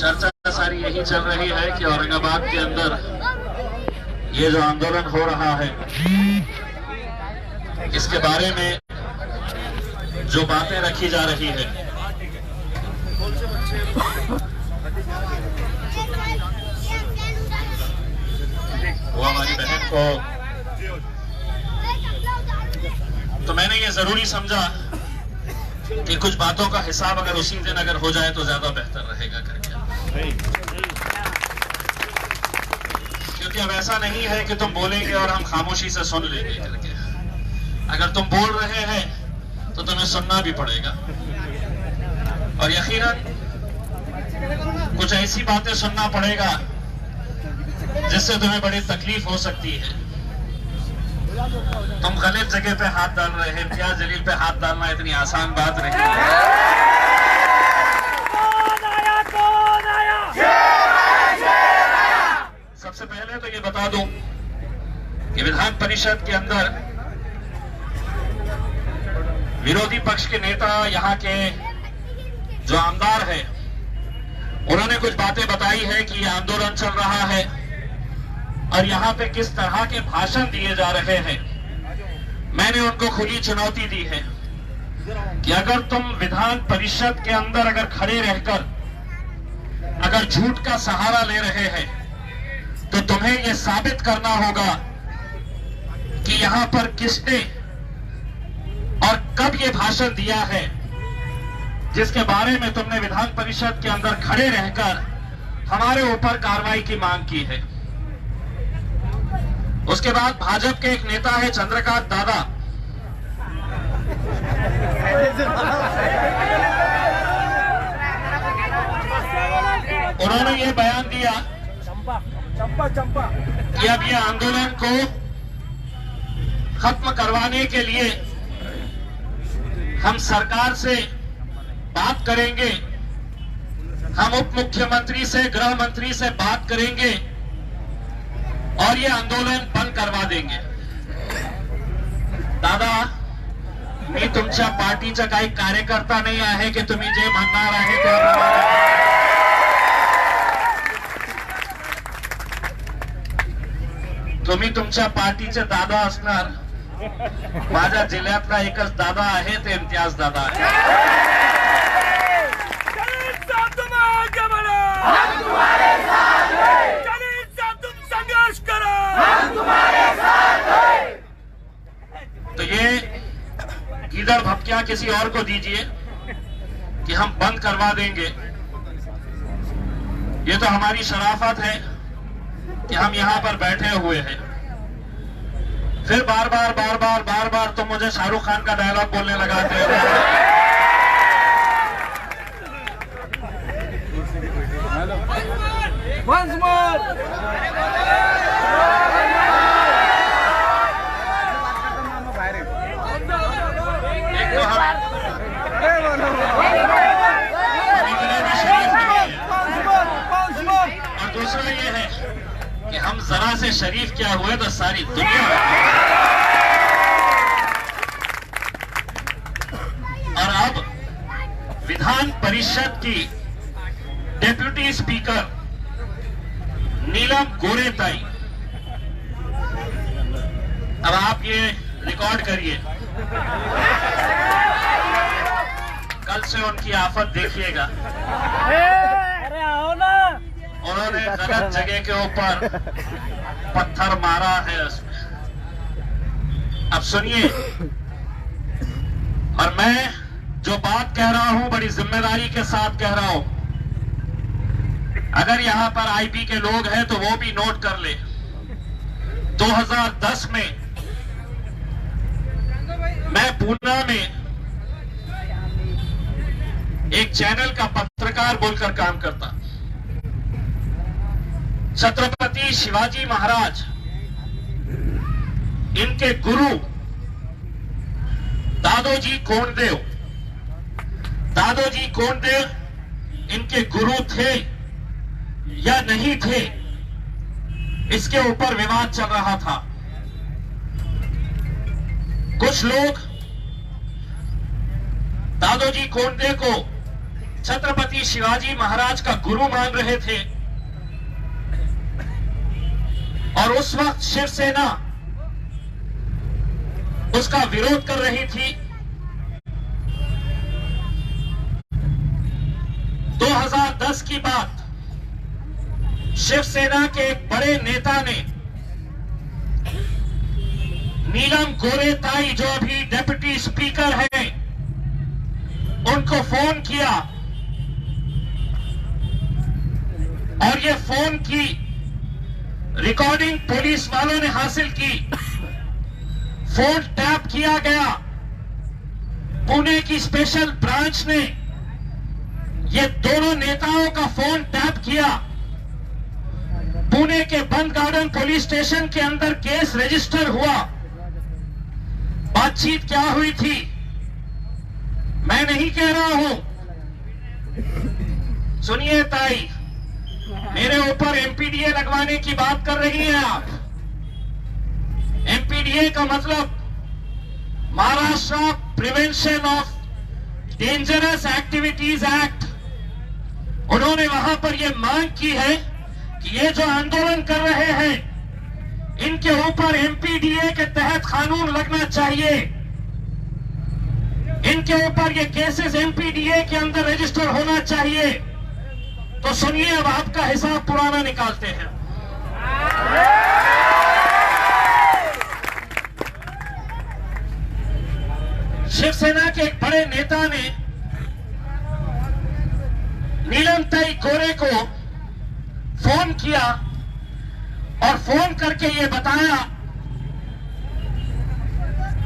चर्चा सारी यही चल रही है कि औरंगाबाद के अंदर ये जो आंदोलन हो रहा है, इसके बारे में जो बातें रखी जा रही है, वो हमारी बहन को, तो मैंने ये जरूरी समझा कि कुछ बातों का हिसाब अगर उसी दिन अगर हो जाए तो ज्यादा बेहतर रहेगा करके। क्योंकि अब ऐसा नहीं है कि तुम बोलेंगे और हम खामोशी से सुन लेंगे करके। अगर तुम बोल रहे हैं तो तुम्हें सुनना भी पड़ेगा, और यकीनन कुछ ऐसी बातें सुनना पड़ेगा जिससे तुम्हें बड़ी तकलीफ हो सकती है। तुम गलत जगह पे हाथ डाल रहे हैं। इम्तियाज जलील पे हाथ डालना इतनी आसान बात नहीं है। सबसे पहले तो ये बता दूं कि विधान परिषद के अंदर विरोधी पक्ष के नेता, यहाँ के जो आमदार है, उन्होंने कुछ बातें बताई है कि यह आंदोलन चल रहा है और यहाँ पे किस तरह के भाषण दिए जा रहे हैं। मैंने उनको खुली चुनौती दी है कि अगर तुम विधान परिषद के अंदर अगर खड़े रहकर अगर झूठ का सहारा ले रहे हैं तो तुम्हें यह साबित करना होगा कि यहां पर किसने और कब ये भाषण दिया है जिसके बारे में तुमने विधान परिषद के अंदर खड़े रहकर हमारे ऊपर कार्रवाई की मांग की है। उसके बाद भाजपा के एक नेता है चंद्रकांत दादा, उन्होंने ये बयान दिया कि अब ये आंदोलन को खत्म करवाने के लिए हम सरकार से बात करेंगे, हम उप मुख्यमंत्री से, गृह मंत्री से बात करेंगे और ये आंदोलन बंद करवा देंगे। दादा, मी तुमच्या पार्टीचा काही कार्यकर्ता नाही आहे की तुम्ही जे म्हणणार आहे ते तुम्ही तुमच्या पार्टीचे दादा असणार। माझ्या जिल्ह्यातला एकच दादा आहे, ते इम्तियाज दादा आहे। तो ये गीदड़ भपकिया किसी और को दीजिए कि हम बंद करवा देंगे। ये तो हमारी शराफत है कि हम यहां पर बैठे हुए हैं। फिर बार बार तुम मुझे शाहरुख खान का डायलॉग बोलने लगाते हो। Once more. और दूसरा ये है कि हम जरा से शरीफ क्या हुए तो सारी दुनिया। और अब विधान परिषद की डेप्यूटी स्पीकर नीलम गोरेताई, अब आप ये रिकॉर्ड करिए, कल से उनकी आफत देखिएगा। अरे आओ ना। उन्होंने गलत जगह के ऊपर पत्थर मारा है उसमें। अब सुनिए, और मैं जो बात कह रहा हूं बड़ी जिम्मेदारी के साथ कह रहा हूं। अगर यहां पर आईपी के लोग हैं तो वो भी नोट कर ले। 2010 में मैं पूना में एक चैनल का पत्रकार बोलकर काम करता। छत्रपति शिवाजी महाराज, इनके गुरु दादोजी कोंडदेव इनके गुरु थे या नहीं थे, इसके ऊपर विवाद चल रहा था। कुछ लोग दादोजी कोंडदेव को छत्रपति शिवाजी महाराज का गुरु मान रहे थे और उस वक्त शिवसेना उसका विरोध कर रही थी। 2010 की बात, शिवसेना के एक बड़े नेता ने नीलम गोरे ताई, जो अभी डिप्टी स्पीकर है, उनको फोन किया और ये फोन की रिकॉर्डिंग पुलिस वालों ने हासिल की। फोन टैप किया गया। पुणे की स्पेशल ब्रांच ने ये दोनों नेताओं का फोन टैप किया। पुणे के बंद गार्डन पुलिस स्टेशन के अंदर केस रजिस्टर हुआ। बातचीत क्या हुई थी मैं नहीं कह रहा हूं, सुनिए ताई, मेरे ऊपर एमपीडीए लगवाने की बात कर रही हैं आप। एमपीडीए का मतलब Maharashtra prevention of dangerous activities act. उन्होंने वहां पर यह मांग की है कि ये जो आंदोलन कर रहे हैं इनके ऊपर एमपीडीए के तहत कानून लगना चाहिए। इनके ऊपर ये केसेस एमपीडीए के अंदर रजिस्टर होना चाहिए। तो सुनिए, अब आपका हिसाब पुराना निकालते हैं। शिवसेना के एक बड़े नेता ने नीलम ताई गोरे को फोन किया और फोन करके ये बताया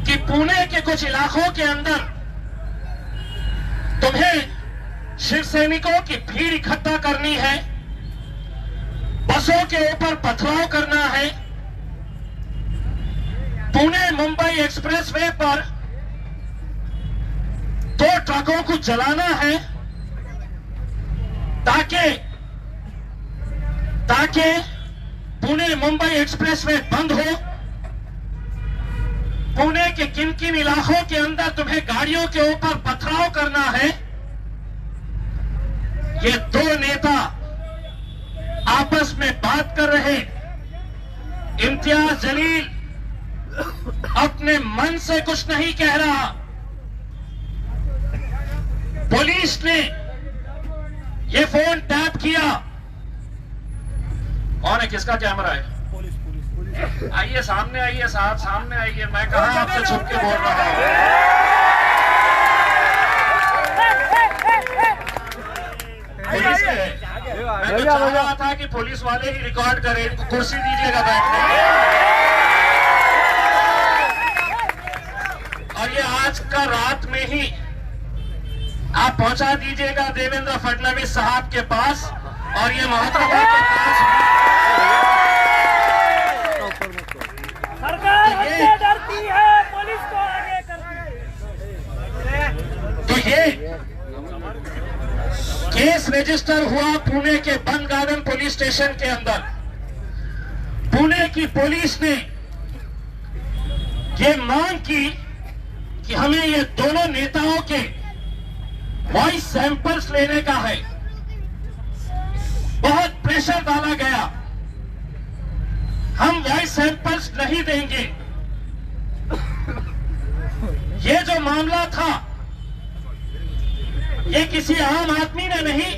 कि पुणे के कुछ इलाकों के अंदर तुम्हें शिव सैनिकों की भीड़ इकट्ठा करनी है, बसों के ऊपर पथराव करना है, पुणे मुंबई एक्सप्रेसवे पर 2 ट्रकों को जलाना है ताकि पुणे मुंबई एक्सप्रेसवे बंद हो। पुणे के किन किन इलाकों के अंदर तुम्हें गाड़ियों के ऊपर पथराव करना है। ये 2 नेता आपस में बात कर रहे। इम्तियाज जलील अपने मन से कुछ नहीं कह रहा। पुलिस ने ये फोन टैप किया। कौन है, किसका कैमरा है? पुलिस। आइए सामने आइए साहब, सामने आइए। मैं कहां आपसे छुप के बोल रहा हूं। पुलिस है। मैं तो चाह रहा था कि पुलिस वाले ही रिकॉर्ड करें। इनको कुर्सी दीजिएगा बैठने की। और ये आज का रात में ही आप पहुंचा दीजिएगा देवेंद्र फडणवीस साहब के पास और ये मोहतरमा के पास। सरकार हमसे डरती है, पुलिस को आगे करती है। तो ये केस रजिस्टर हुआ पुणे के बंद गार्डन पुलिस स्टेशन के अंदर। पुणे की पुलिस ने ये मांग की कि हमें ये दोनों नेताओं के वॉइस सैंपल्स लेने का है। बहुत प्रेशर डाला गया, हम वॉइस सैंपल्स नहीं देंगे। ये जो मामला था ये किसी आम आदमी ने नहीं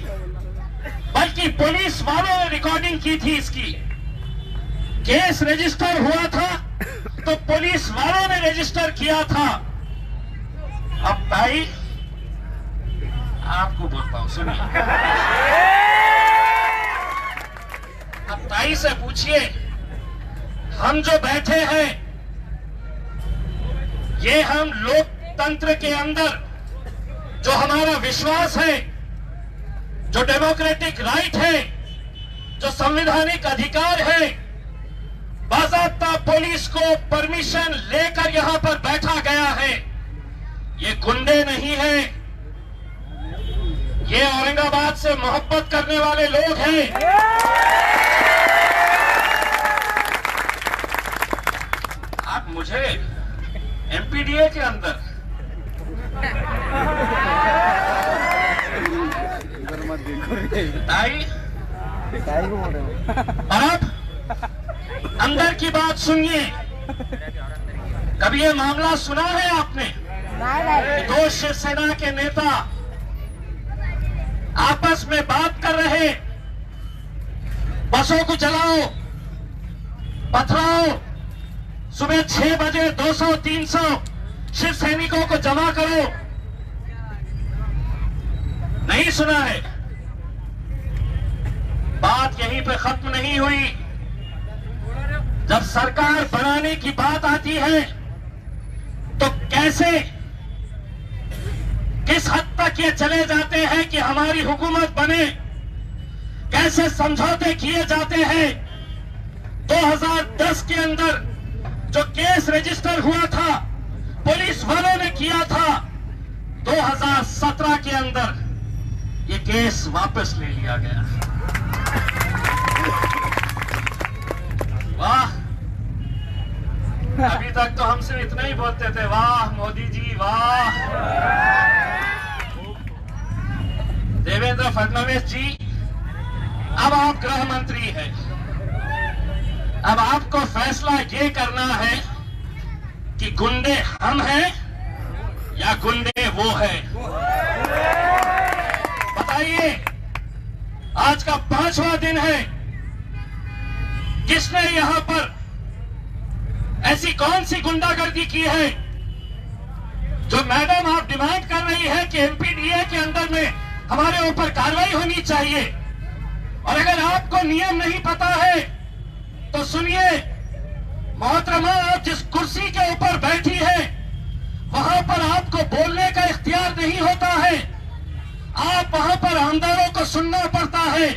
बल्कि पुलिस वालों ने रिकॉर्डिंग की थी। इसकी केस रजिस्टर हुआ था तो पुलिस वालों ने रजिस्टर किया था। अब भाई आपको बोलता हूं, सुनिए। अब ताई से पूछिए, हम जो बैठे हैं ये हम लोकतंत्र के अंदर जो हमारा विश्वास है, जो डेमोक्रेटिक राइट है, जो संवैधानिक अधिकार है, बाज़ाब्ता पुलिस को परमिशन लेकर यहां पर बैठा गया है। ये गुंडे नहीं है, ये औरंगाबाद से मोहब्बत करने वाले लोग हैं। आप मुझे एमपीडीए के अंदर ताई अब अंदर की बात सुनिए। कभी ये मामला सुना है आपने कि दो शिवसेना के नेता आपस में बात कर रहे, बसों को जलाओ, पथराओ, सुबह 6 बजे 200-300 शिव सैनिकों को जमा करो? नहीं सुना है। बात यहीं पे खत्म नहीं हुई। जब सरकार बनाने की बात आती है तो कैसे, किस हद तक ये चले जाते हैं कि हमारी हुकूमत बने, कैसे समझौते किए जाते हैं। 2010 के अंदर जो केस रजिस्टर हुआ था पुलिस वालों ने किया था, 2017 के अंदर ये केस वापस ले लिया गया। वाह, अभी तक तो हमसे इतना ही बोलते थे, वाह मोदी जी वाह। देवेंद्र फडणवीस जी, अब आप गृह मंत्री हैं। अब आपको फैसला ये करना है कि गुंडे हम हैं या गुंडे वो हैं। बताइए, आज का 5वां दिन है। किसने यहां पर ऐसी कौन सी गुंडागर्दी की है जो मैडम आप डिमांड कर रही है कि एमपीडीए के अंदर में हमारे ऊपर कार्रवाई होनी चाहिए? और अगर आपको नियम नहीं पता है तो सुनिए, मोहतरमा, आप जिस कुर्सी के ऊपर बैठी है वहां पर आपको बोलने का इख्तियार नहीं होता है। आप वहां पर आमदारों को सुनना पड़ता है।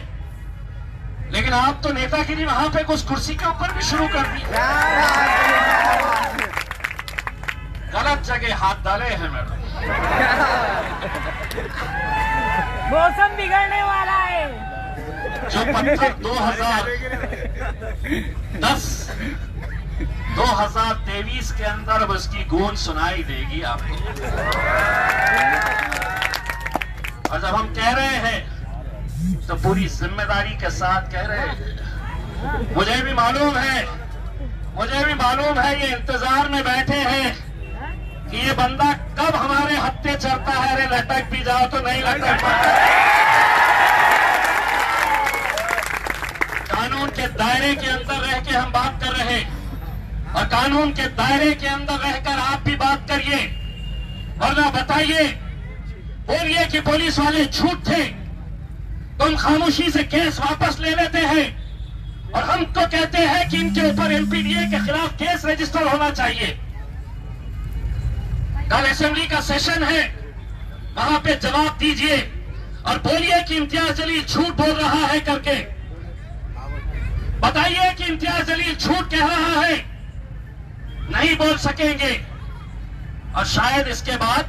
लेकिन आप तो नेतागिरी वहां पे उस कुर्सी के ऊपर भी शुरू कर दी। गलत जगह हाथ डाले हैं मैडम। मौसम बिगड़ने वाला है। जो पत्थर 2023 के अंदर अब उसकी गूंज सुनाई देगी आपको। और जब हम कह रहे हैं तो पूरी जिम्मेदारी के साथ कह रहे हैं। मुझे भी मालूम है ये इंतजार में बैठे हैं कि ये बंदा कब हमारे हत्थे चढ़ता है। अरे लटक भी जाओ तो नहीं लटक पाता। कानून के दायरे के अंदर रह के हम बात कर रहे हैं और कानून के दायरे के अंदर रहकर आप भी बात करिए। वरना बताइए, बोलिए कि पुलिस वाले झूठ थे, तुम खामोशी से केस वापस ले लेते हैं और हम तो कहते हैं कि इनके ऊपर एमपीडीए के खिलाफ केस रजिस्टर होना चाहिए। कल असेंबली का सेशन है, वहां पे जवाब दीजिए और बोलिए कि इम्तियाज जलील झूठ बोल रहा है करके। बताइए कि इम्तियाज जलील झूठ कह रहा है। नहीं बोल सकेंगे और शायद इसके बाद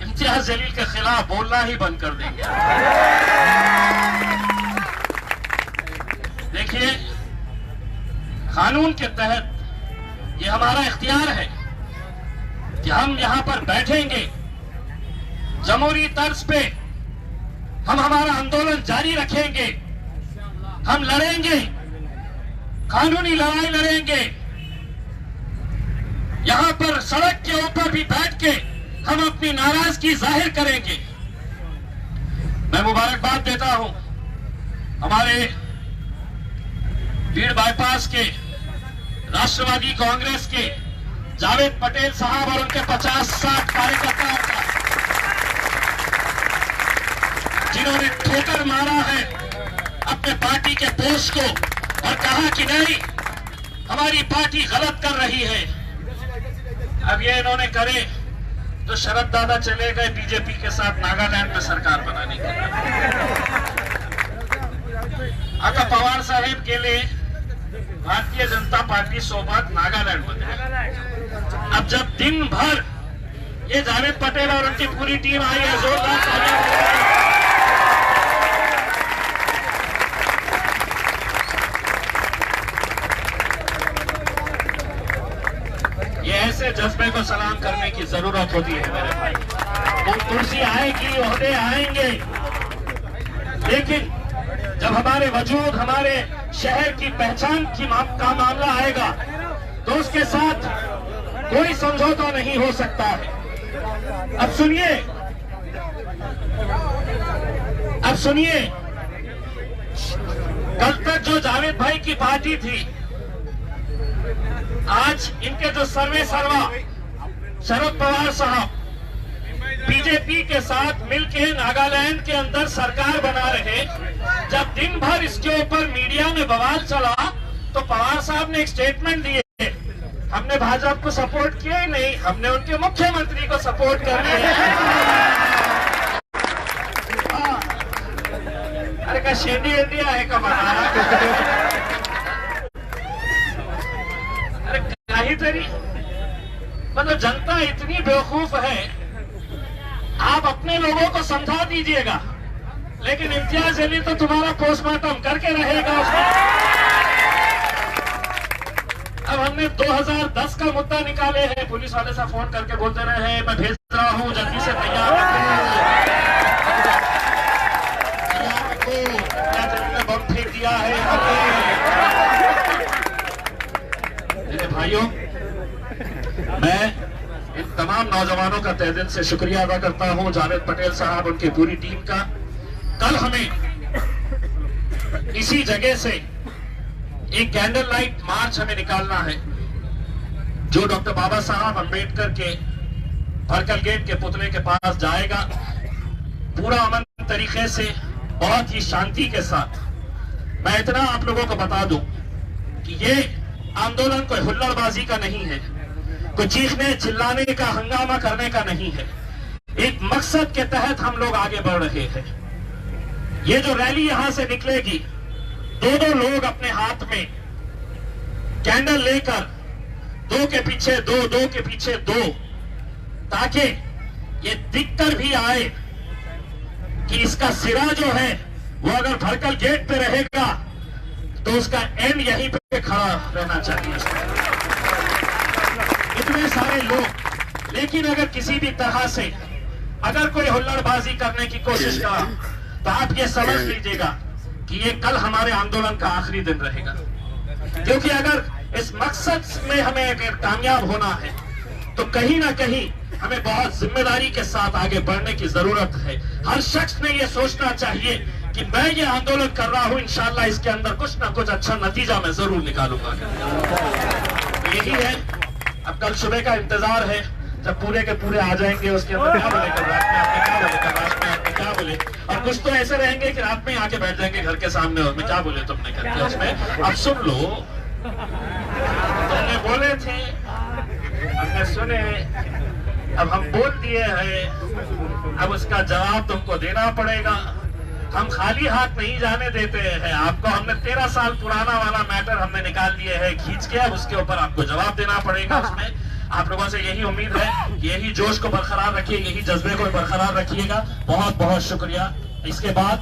इम्तियाज जलील के खिलाफ बोलना ही बंद कर देंगे। देखिए, कानून के तहत ये हमारा इख्तियार है कि हम यहां पर बैठेंगे, जमहूरी तर्ज पे हम हमारा आंदोलन जारी रखेंगे, हम लड़ेंगे, कानूनी लड़ाई लड़ेंगे। यहां पर सड़क के ऊपर भी बैठ के हम अपनी नाराजगी जाहिर करेंगे। मैं मुबारकबाद देता हूं हमारे भीड़ बाईपास के राष्ट्रवादी कांग्रेस के जावेद पटेल साहब और उनके 50-60 कार्यकर्ताओं का, जिन्होंने ठोकर मारा है अपने पार्टी के पोस्ट को और कहा कि नहीं, हमारी पार्टी गलत कर रही है। अब ये इन्होंने करे तो शरद दादा चले गए बीजेपी के साथ नागालैंड में सरकार बनाने के लिए। आता पवार साहेब गेले भारतीय जनता पार्टी सोबत नागालैंड मध्ये। अब जब दिन भर ये जावेद पटेल और उनकी पूरी टीम आई है, जोरदार तालियां। ये ऐसे जज्बे को सलाम करने की जरूरत होती है मेरे भाई। वो कुर्सी आएगी, ओहदे आएंगे, लेकिन जब हमारे वजूद, हमारे शहर की पहचान का मामला आएगा तो उसके साथ कोई समझौता नहीं हो सकता है। अब सुनिए, कल तक जो जावेद भाई की पार्टी थी, आज इनके जो सर्वा शरद पवार साहब बीजेपी के साथ मिलकर नागालैंड के अंदर सरकार बना रहे। जब दिन भर इसके ऊपर मीडिया में बवाल चला तो पवार साहब ने एक स्टेटमेंट दिए, हमने भाजपा को सपोर्ट किया ही नहीं, हमने उनके मुख्यमंत्री को सपोर्ट कर दिया। अरे का शेंडी इंडिया है कमाना, अरे काही तरी मतलब जनता इतनी बेवकूफ है। आप अपने लोगों को समझा दीजिएगा, लेकिन इम्तियाज अली तो तुम्हारा पोस्टमार्टम करके रहेगा। अब हमने 2010 का मुद्दा निकाले हैं, पुलिस वाले से फोन करके बोलते रहे हैं मैं भेज रहा हूं, जल्दी से तैयार रखो, बम फेंक दिया है। मेरे भाइयों, मैं इन तमाम नौजवानों का तहे दिल से शुक्रिया अदा करता हूं, जावेद पटेल साहब, उनकी पूरी टीम का। कल हमें इसी जगह से एक कैंडल लाइट मार्च हमें निकालना है, जो डॉक्टर बाबा साहब अम्बेडकर के भरकल गेट के पुतले के पास जाएगा, पूरा अमन तरीके से, बहुत ही शांति के साथ। मैं इतना आप लोगों को बता दूं कि ये आंदोलन कोई हुल्लड़बाजी का नहीं है, कोई चीखने चिल्लाने का, हंगामा करने का नहीं है। एक मकसद के तहत हम लोग आगे बढ़ रहे हैं। ये जो रैली यहां से निकलेगी, दो लोग अपने हाथ में कैंडल लेकर, दो के पीछे दो, दो के पीछे दो, ताकि ये दिखकर भी आए कि इसका सिरा जो है वो अगर भरकल गेट पे रहेगा तो उसका एंड यहीं पे खड़ा रहना चाहिए। इतने सारे लोग, लेकिन अगर किसी भी तरह से अगर कोई हुल्लड़बाजी करने की कोशिश करा तो आप ये समझ लीजिएगा कि ये कल हमारे आंदोलन का आखिरी दिन रहेगा। क्योंकि अगर इस मकसद में हमें अगर कामयाब होना है तो कहीं ना कहीं हमें बहुत जिम्मेदारी के साथ आगे बढ़ने की जरूरत है। हर शख्स ने ये सोचना चाहिए कि मैं ये आंदोलन कर रहा हूं, इंशाल्लाह इसके अंदर कुछ ना कुछ अच्छा नतीजा मैं जरूर निकालूंगा। यही है, अब कल सुबह का इंतजार है, जब पूरे के पूरे आ जाएंगे। उसके अंदर क्या बोले, कल रात में आपने क्या बोले, कल रात में आपने क्या बोले, और कुछ तो ऐसे रहेंगे कि रात में आके बैठ जाएंगे घर के सामने, और मैं क्या बोले तुमने करके उसमें। अब सुन लो, तुमने बोले थे, हमने सुने, अब हम बोल दिए हैं, अब उसका जवाब तुमको देना पड़ेगा। हम खाली हाथ नहीं जाने देते हैं आपको। हमने 13 साल पुराना वाला मैटर हमने निकाल दिए है खींच के, अब उसके ऊपर आपको जवाब देना पड़ेगा। उसमें आप लोगों से यही उम्मीद है कि यही जोश को बरकरार रखिए, यही जज्बे को बरकरार रखिएगा। बहुत बहुत शुक्रिया। इसके बाद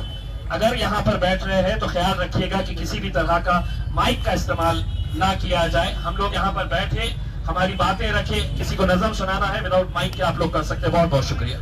अगर यहाँ पर बैठ रहे हैं तो ख्याल रखिएगा कि किसी भी तरह का माइक का इस्तेमाल ना किया जाए। हम लोग यहाँ पर बैठे, हमारी बातें रखें, किसी को नज़म सुनाना है विदाउट माइक के आप लोग कर सकते हैं। बहुत बहुत शुक्रिया।